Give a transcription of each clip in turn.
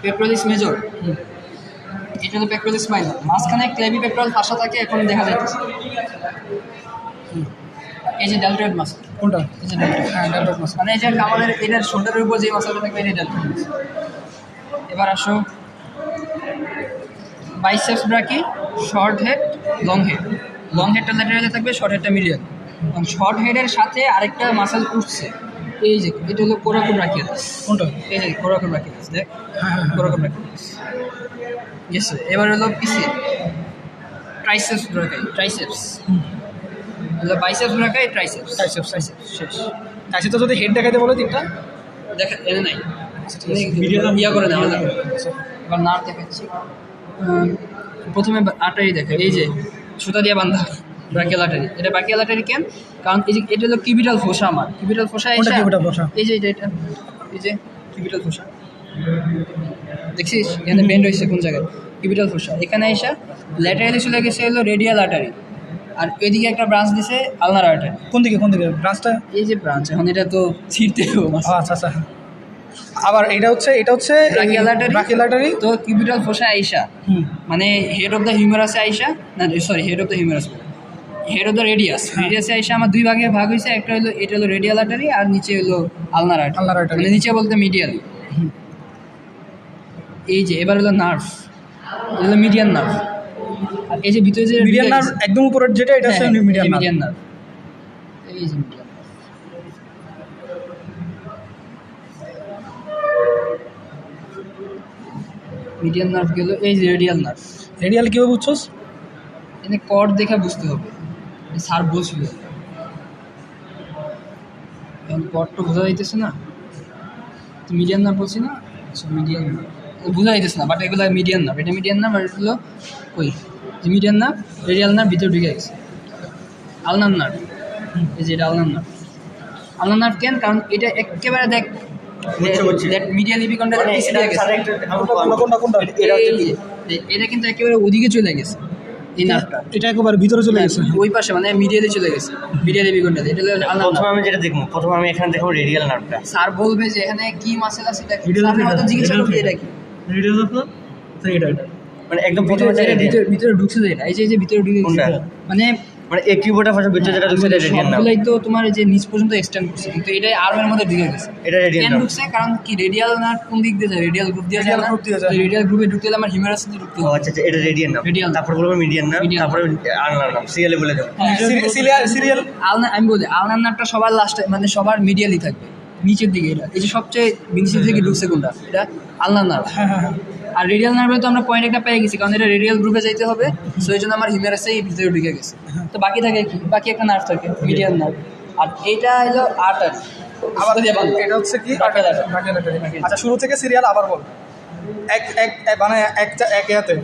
পেপ্টোরালিস major, এটা হলো পেপ্টোরালিস minor. মাঝখানে ক্লেভি পেপ্টোরাল ফাঁসা থাকে, এখন দেখা যাইতেছে। এই যে ডেল্টয়েড মাসল, কোনটা? এই যে ডেল্টয়েড, হ্যাঁ ডেল্টয়েড মাসল, মানে এই যে আমাদের এটার শোল্ডারের উপর যে মাসলটা থাকবে এটা ডেল্টয়েড মাসল। এবার আসো biceps brachii, short head, long head. Long হেডটা ল্যাটারালে থাকবে, শর্ট হেডটা মিডিয়াল। এবং শর্ট হেডের সাথে আরেকটা মাসল উঠছে, এই যে এটা হলো কোরাকো ব্রাকিয়ালিস। কোনটা? এই যে কোরাকো ব্রাকিয়ালিস, দেখ কোরাকো ব্রাকিয়ালিস। ইয়েস, এবার হলো পিসি ট্রাইসেপস ব্রাকাই, ট্রাইসেপস হলো বাইসেপস ব্রাকাই, ট্রাইসেপস, ট্রাইসেপস শেষ। ট্রাইসেপস যদি হেড দেখাইতে বলে তিনটা দেখা এনে নাই, ইয়া করে নেওয়া যাবে। এবার নার্ভ দেখাচ্ছি। প্রথমে আর্টারি দেখে, এই যে সুতা দিয়ে বান্ধা ব্রাকিয়াল আর্টারি। এটা ব্রাকিয়াল আর্টারি কেন? কারণ এই যে এটা হলো কিউবিটাল ফোসা। আমার কিউবিটাল ফোসা এই যে এটা এই যে কিউবিটাল ফোসা দেখছিস, এখানে বেন্ড হয়েছে কোন জায়গায়? কিউবিটাল ফোসা। এখানে এসে ল্যাটারালি চলে গেছে হলো রেডিয়াল আর্টারি, আর এদিকে একটা ব্রাঞ্চ দিছে আলনার আর্টারি। কোন দিকে ব্রাঞ্চটা? এই যে ব্রাঞ্চ, এখন এটা তো ছিঁড়তে হবে। আচ্ছা আচ্ছা। আবার এটা হচ্ছে ব্রাকিয়াল আর্টারি, তো কিউবিটাল ফোসা আইসা মানে হেড অফ দ্য হিউমেরাসে আইসা, না sorry head of the humerus, head of the রেডিয়াসে আইসা আমার দুই ভাগে ভাগ হয়েছে। একটা হলো এটা হলো রেডিয়াল আর্টারি, আর নিচে হলো আলনার আর্টারি, মানে নিচে বলতে মিডিয়াল। এই যে এবার হলো নার্ভ, এটা হলো মিডিয়ান নার্ভ। আর এই যে ভিতরে যে মিডিয়ান নার্ভ একদম উপরের যেটা, এটা হচ্ছে মিডিয়ান নার্ভ। এই যে মিডিয়ান নার্ভ গেল। এই যে রেডিয়াল নার্ভ। রেডিয়াল কীভাবে বুঝছোস? এখানে কর্ড দেখে বুঝতে হবে, স্যার বলছিল। এখন কর্ডটা বোঝা যাইতেছে না, তো মিডিয়ান নার্ভ বলছি না, মিডিয়ান বোঝা যাইতেছে না, বাট এগুলো মিডিয়ান নার্ভ। এটা মিডিয়ান নার্ভ, আর এগুলো ওই যে মিডিয়ান নার্ভ, রেডিয়াল নার্ভ ভিতরে ঢুকে গেছে। আলনার নার্ভ, এই যে এটা আলনার নার্ভ। আলনার নার্ভ কেন? কারণ এটা একেবারে দেখ মিডিয়াল ইপিকন্ডাল পিছিয়ে দিয়ে গেছে। এটা কিন্তু একেবারে ওদিকে চলে গেছে, এই নার্ভটা। এটা একেবারে ভিতরে চলে গেছে, ওই পাশে মানে মিডিয়ালে চলে গেছে, মিডিয়াল ইপিকন্ডাল। এটা হলো আলনার নার্ভ। প্রথমে আমি যেটা দেখবো, প্রথমে আমি এখানে দেখবো রেডিয়াল নার্ভটা। স্যার বলবে যে এখানে কি মাসেল আছে, দেখ আমি হয়তো জিজ্ঞাসা করবি এটা কি রেডিয়াল নার্ভ, এটা মানে একদম প্রথমে ভিতরে ঢুকছে এটা, এই যে ভিতরে ঢুকে গেছে, মানে এই কিবোর্ডটা ফাঁসা ভিতরে যেটা ঢুকছে এটা রেডিয়াল নার্ভ। সবগুলাই তো তোমার যে নিচ পর্যন্ত এক্সটেন্ড করছে, কিন্তু এটাই আর্মের মধ্যে ঢুকে গেছে। এটা রেডিয়াল নার্ভ ঢুকছে কারণ কি রেডিয়াল নার্ভ কোন দিক দিয়ে যায়? রেডিয়াল গ্রুপ দিয়ে যায় না? রেডিয়াল গ্রুপে ঢুকতে গেলে আমার হিউমেরাসে ঢুকতে হবে। আচ্ছা, এটা রেডিয়াল নার্ভ। তারপর বলবো মিডিয়ান নার্ভ, তারপরে আলনার নার্ভ। সিরিয়ালে বলে দাও। সিরিয়াল আলনা, আমি বলি আলনার নার্ভটা সবার লাস্টে, মানে সবার মিডিয়ালি থাকবে, নিচের দিকে। এটা এই যে সবচেয়ে নিচের দিকে ঢুকছে কোনটা? এটা আলনার নার্ভ। আর রেডিয়াল নার্ভে তো আমরা পয়েন্ট একটা পেয়ে গেছি, কারণ এটা রেডিয়াল গ্রুপে যাইতে হবে, সো এই জন্য আমার হিউমেরাসেই ভিতরে ঢুকে গেছে। তো বাকি থাকে কি? বাকি একটা নার্ভ থাকে, মিডিয়াল নার্ভ। আর এইটা হলো আর্টারি। আবার এটা হচ্ছে কি? আচ্ছা, শুরু থেকে সিরিয়াল আবার বল। মানে একে হাতে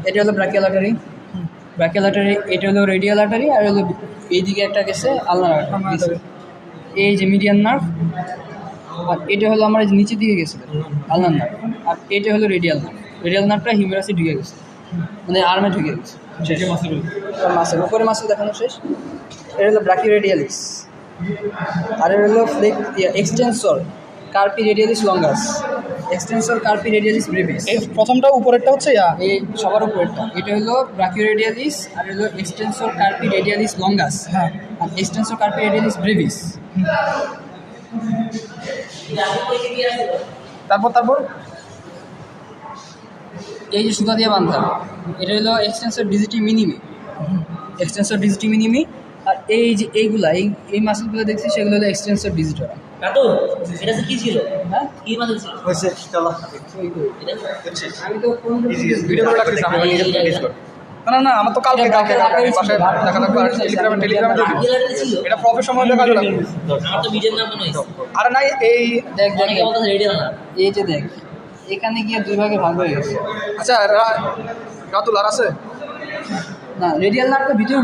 এটা হলো ব্রাকিয়াল আর্টারি, ব্রাকিয়াল আর্টারি। এটা হলো রেডিয়াল আর্টারি, আর হলো এইদিকে একটা গেছে আলনার আর্টারি। এই যে মিডিয়ান নার্ভ, আর এটা হলো আমার নিচের দিকে গেছে আলনার নার্ভ। আর এটা হলো রেডিয়াল নার্ভ। রেডিয়াল নার্ভটা হিউমেরাসে ঢুকে গেছে, মানে আর্মে ঢুকে গেছে। মাসেল উপরে মাসেল দেখানো শেষ। এটা হলো ব্রাকিওরেডিয়ালিস, আর এটা হলো extensor কার্পি radialis longus, extensor কার্পি radialis Brevis. এই প্রথমটা উপরেরটা হচ্ছে এই সবার উপরেরটা, এটা হলো ব্রাকিওরেডিয়ালিস, আর হলো এক্সটেন্সর কার্পি রেডিয়ালিস লঙ্গাস, হ্যাঁ, আর এক্সটেন্সর কার্পি রেডিয়ালিস ব্রেভিস। তারপর এই যে সুতা দিয়ে বাঁধা, এটা হলো এক্সটেন্সর ডিজিটি মিনিমি, এক্সটেন্সর ডিজিটি মিনিমি। আর এই যে এইগুলা এই মাসেলগুলো দেখছি, সেগুলো হলো এক্সটেন্সর ডিজিটরা। এটা কি ছিল? হ্যাঁ, কি মাসেল ছিল? হয়েছে, চলো। আমি তো কোন ভিডিও করে রাখছি, আমি নিজে প্র্যাকটিস কর। না, আমার তো কালকে পাশে দেখা থাকবে, আর টেলিগ্রামে দেখবো। এটা প্রফেশনাল দেখা যাবে। আমার তো মিডিয়াম নাম মনে হইছে। আরে নাই, এই দেখ রেডিয়াল না, এই যে দেখ এখানে গিয়ে দুই ভাগে ভাগ হয়ে গেছে। আচ্ছা, রাতুল আর আছে না, রেডিয়াল নার্ভটা ভিতরে